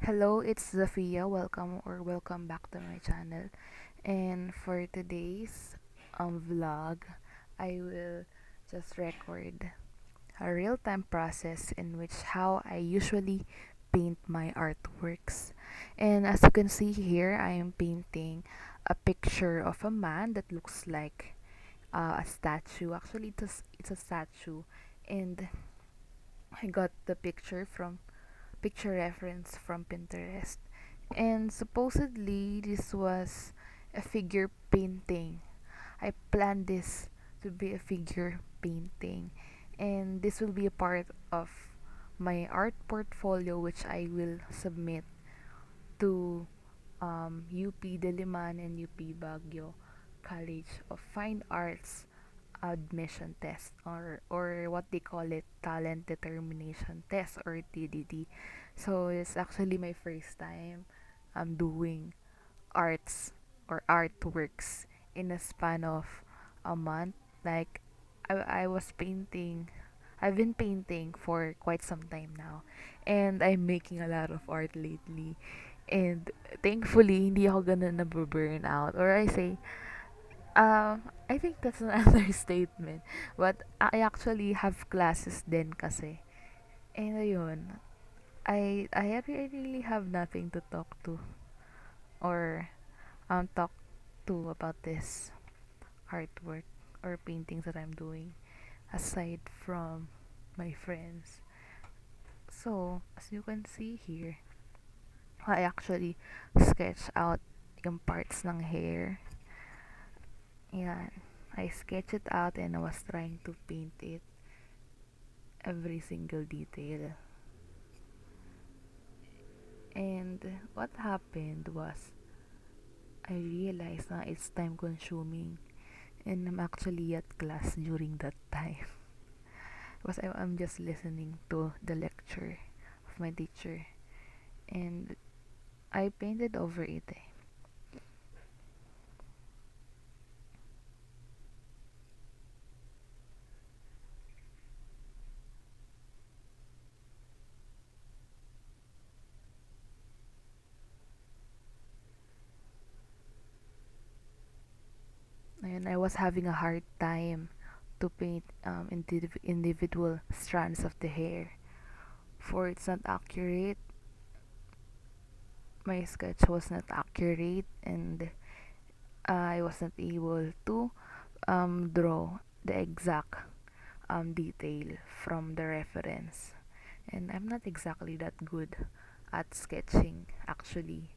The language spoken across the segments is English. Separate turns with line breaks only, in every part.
Hello, it's Zafia. Welcome back to my channel. And for today's vlog, I will just record a real-time process in which how I usually paint my artworks. And as you can see here, I am painting a picture of a man that looks like a statue. Actually, it's a statue, and I got the picture reference from Pinterest. And supposedly, this was a figure painting. I planned this to be a figure painting, and this will be a part of my art portfolio, which I will submit to UP Diliman and UP Baguio College of Fine Arts admission test, or what they call it, talent determination test, or TDT. So it's actually my first time doing arts or artworks in a span of a month. Like I was painting, I've been painting for quite some time now, and I'm making a lot of art lately. And thankfully, hindi ako ganun nababurn out. Or I think that's an understatement. But I actually have classes din kasi. And ayun, I really have nothing to talk to or talk to about this artwork or paintings that I'm doing aside from my friends. So, as you can see here, I actually sketch out yung parts ng hair. Yan. I sketch it out and I was trying to paint it every single detail. And what happened was I realized na it's time consuming and I'm actually at class during that time. Because I'm just listening to the lecture of my teacher and I painted over it. And I was having a hard time to paint individual strands of the hair. For it's not accurate, my sketch was not accurate, and I was not able to draw the exact detail from the reference. And I'm not exactly that good at sketching, actually.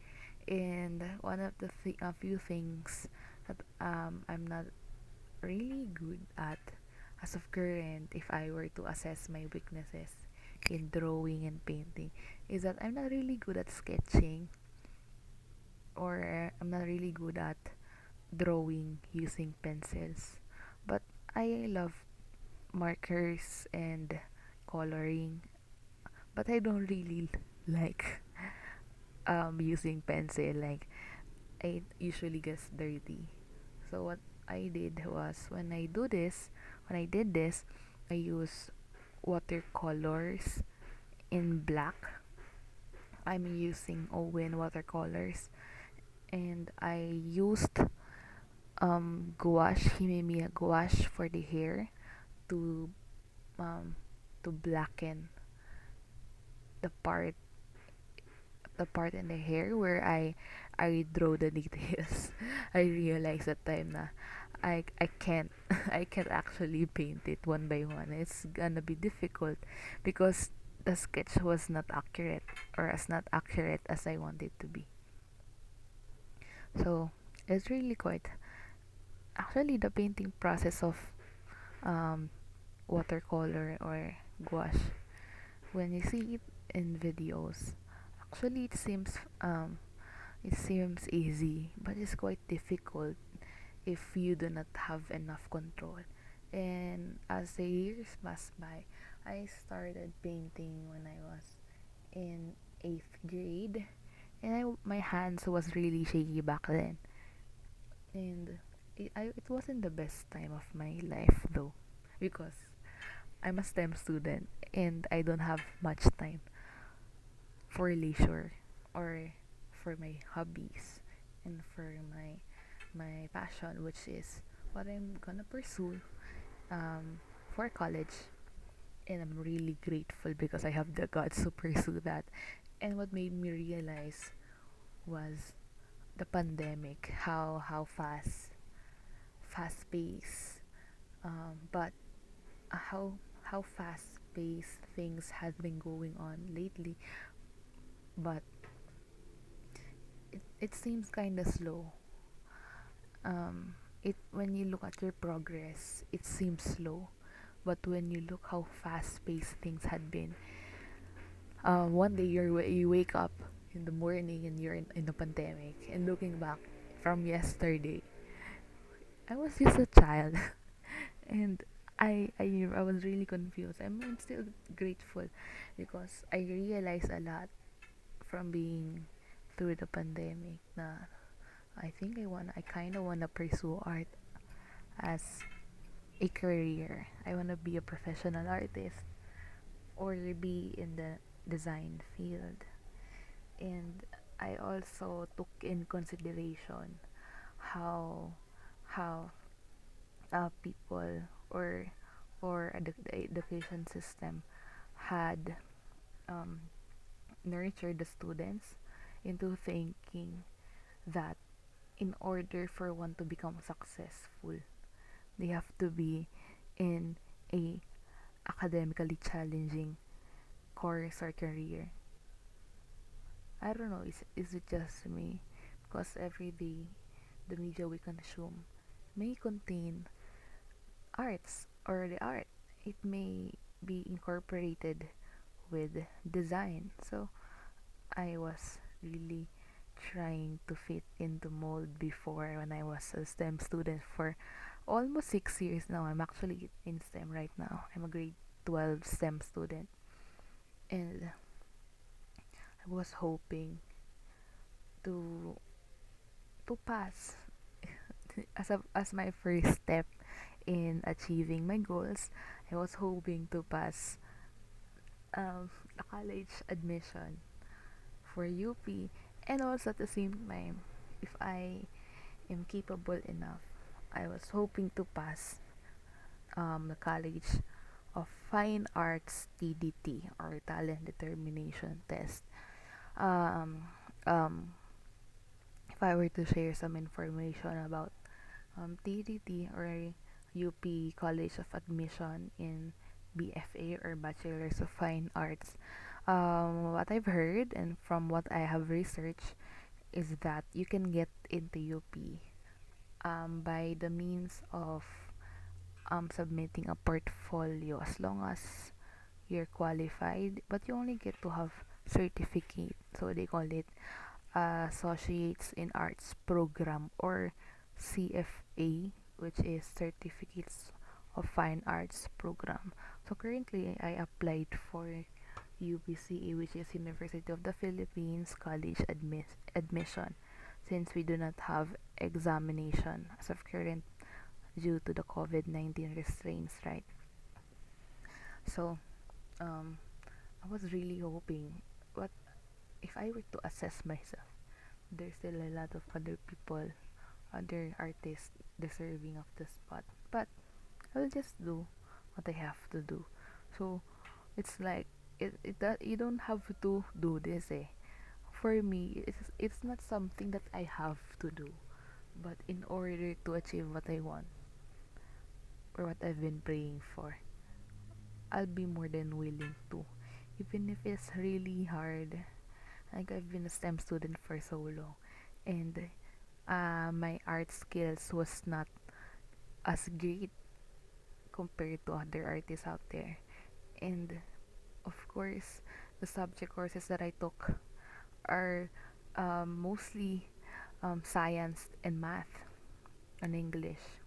And one of the a few things that I'm not really good at as of current, if I were to assess my weaknesses in drawing and painting, is that I'm not really good at sketching, or I'm not really good at drawing using pencils. But I love markers and coloring, but I don't really like using pencil. Like, it usually gets dirty. So what I did was, when I did this, I use watercolors in black. I'm using Owen watercolors, and I used gouache, Himemiya gouache for the hair to um blacken the part in the hair where I draw the details. I realized that time na I can't I can't actually paint it one by one. It's gonna be difficult because the sketch was not accurate, or as not accurate as I want it to be. So it's really quite, actually, the painting process of um watercolor or gouache, when you see it in videos, actually it seems easy, but it's quite difficult if you do not have enough control. And as the years passed by, I started painting when I was in 8th grade, and my hands was really shaky back then. And it wasn't the best time of my life though, because I'm a STEM student and I don't have much time for leisure. or for my hobbies and for my passion, which is what I'm gonna pursue for college. And I'm really grateful because I have the guts to pursue that. And what made me realize was the pandemic, how fast paced, but how fast paced things have been going on lately. But it seems kind of slow. It when you look at your progress, it seems slow, but when you look how fast paced things had been, one day you wake up in the morning and you're in the pandemic, and looking back from yesterday, I was just a child. And I was really confused. I'm still grateful because I realized a lot from being through the pandemic. Na I kind of wanna pursue art as a career. I wanna be a professional artist or be in the design field. And I also took in consideration how how people the education system had um, nurtured the students into thinking that in order for one to become successful, they have to be in a academically challenging course or career. I don't know, is it just me? Because every day the media we consume may contain arts or the art. It may be incorporated with design. So I was really trying to fit into mold before when I was a STEM student for almost 6 years now. I'm actually in STEM right now. I'm a grade 12 STEM student. And I was hoping to pass as my first step in achieving my goals. I was hoping to pass a college admission for UP, and also at the same time, if I am capable enough, I was hoping to pass the College of Fine Arts TDT, or Talent Determination Test. Um, um, if I were to share some information about TDT, or UP College of Admission in BFA, or Bachelor's of Fine Arts, what I've heard and from what I have researched is that you can get into UP by the means of submitting a portfolio, as long as you're qualified, but you only get to have certificate. So they call it Associates in Arts Program, or CFA, which is Certificates of Fine Arts Program. So currently I applied for UPCA, which is University of the Philippines College Admission, since we do not have examination as of current due to the COVID-19 restraints, right? So um, I was really hoping, what if I were to assess myself, there's still a lot of other people, other artists deserving of the spot, but I'll just do what I have to do. So it's like that you don't have to do this, eh. For me, it's not something that I have to do, but in order to achieve what I want or what I've been praying for, I'll be more than willing to, even if it's really hard. Like, I've been a STEM student for so long, and my art skills was not as great compared to other artists out there. And of course, the subject courses that I took are mostly science and math and English.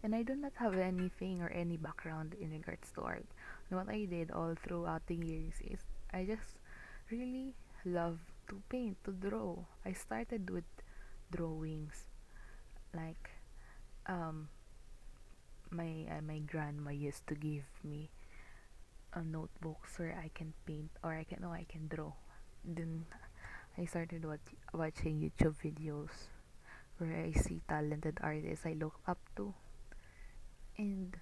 And I do not have anything or any background in regards to art. And what I did all throughout the years is I just really love to paint, to draw. I started with drawings, like um my grandma used to give me a notebooks where I can paint, or I can draw. Then I started watching YouTube videos where I see talented artists I look up to, and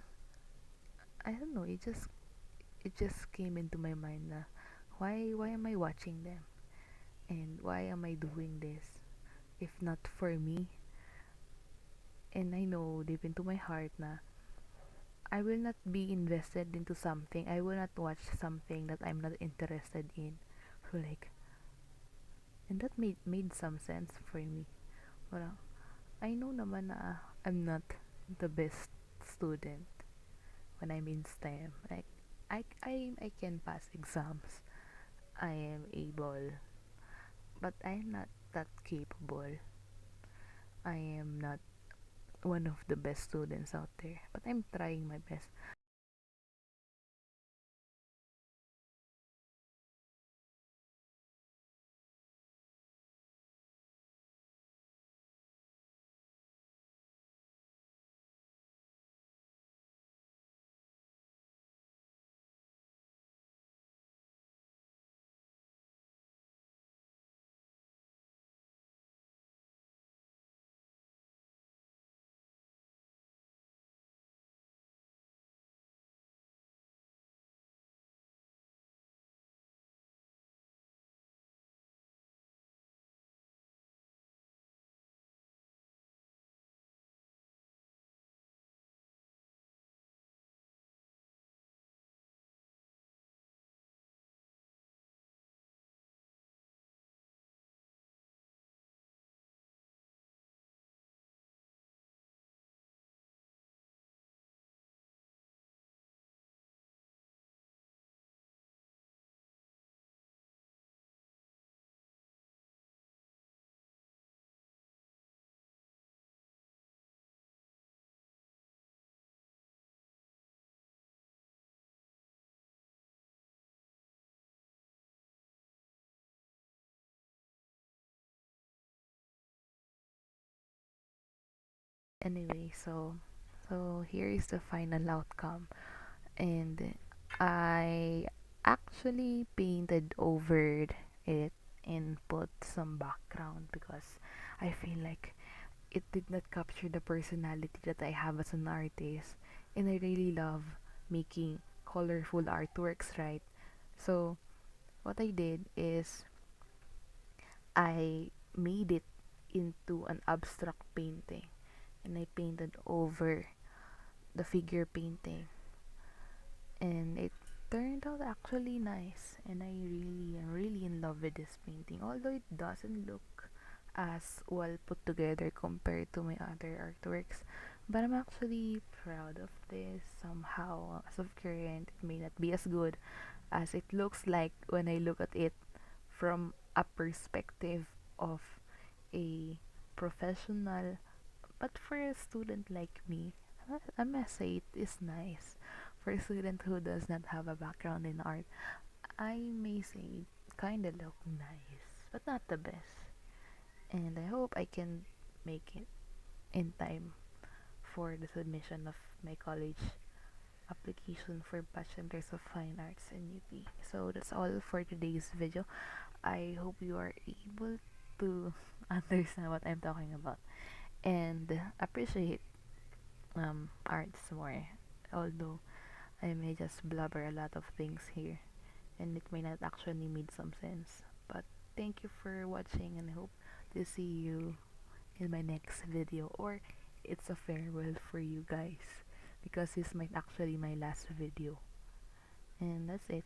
I don't know, it just came into my mind na why am I watching them, and why am I doing this if not for me? And I know deep into my heart na I will not be invested into something. I will not watch something that I'm not interested in. So like, and that made some sense for me. Well, I know naman na I'm not the best student when I'm in STEM. Like, I can pass exams. I am able, but I'm not that capable. I am not one of the best students out there, but I'm trying my best. Anyway, so here is the final outcome, and I actually painted over it and put some background because I feel like it did not capture the personality that I have as an artist, and I really love making colorful artworks, right? So what I did is I made it into an abstract painting, and I painted over the figure painting, and it turned out actually nice, and I really am really in love with this painting, although it doesn't look as well put together compared to my other artworks, but I'm actually proud of this. Somehow as of current it may not be as good as it looks like when I look at it from a perspective of a professional, but for a student like me, I must say it is nice. For a student who does not have a background in art, I may say it kinda look nice, but not the best. And I hope I can make it in time for the submission of my college application for Bachelor's of Fine Arts in UP. So that's all for today's video. I hope you are able to understand what I'm talking about and appreciate arts more. Although I may just blubber a lot of things here and it may not actually make some sense. But thank you for watching, and I hope to see you in my next video, or it's a farewell for you guys because this might actually my last video. And that's it.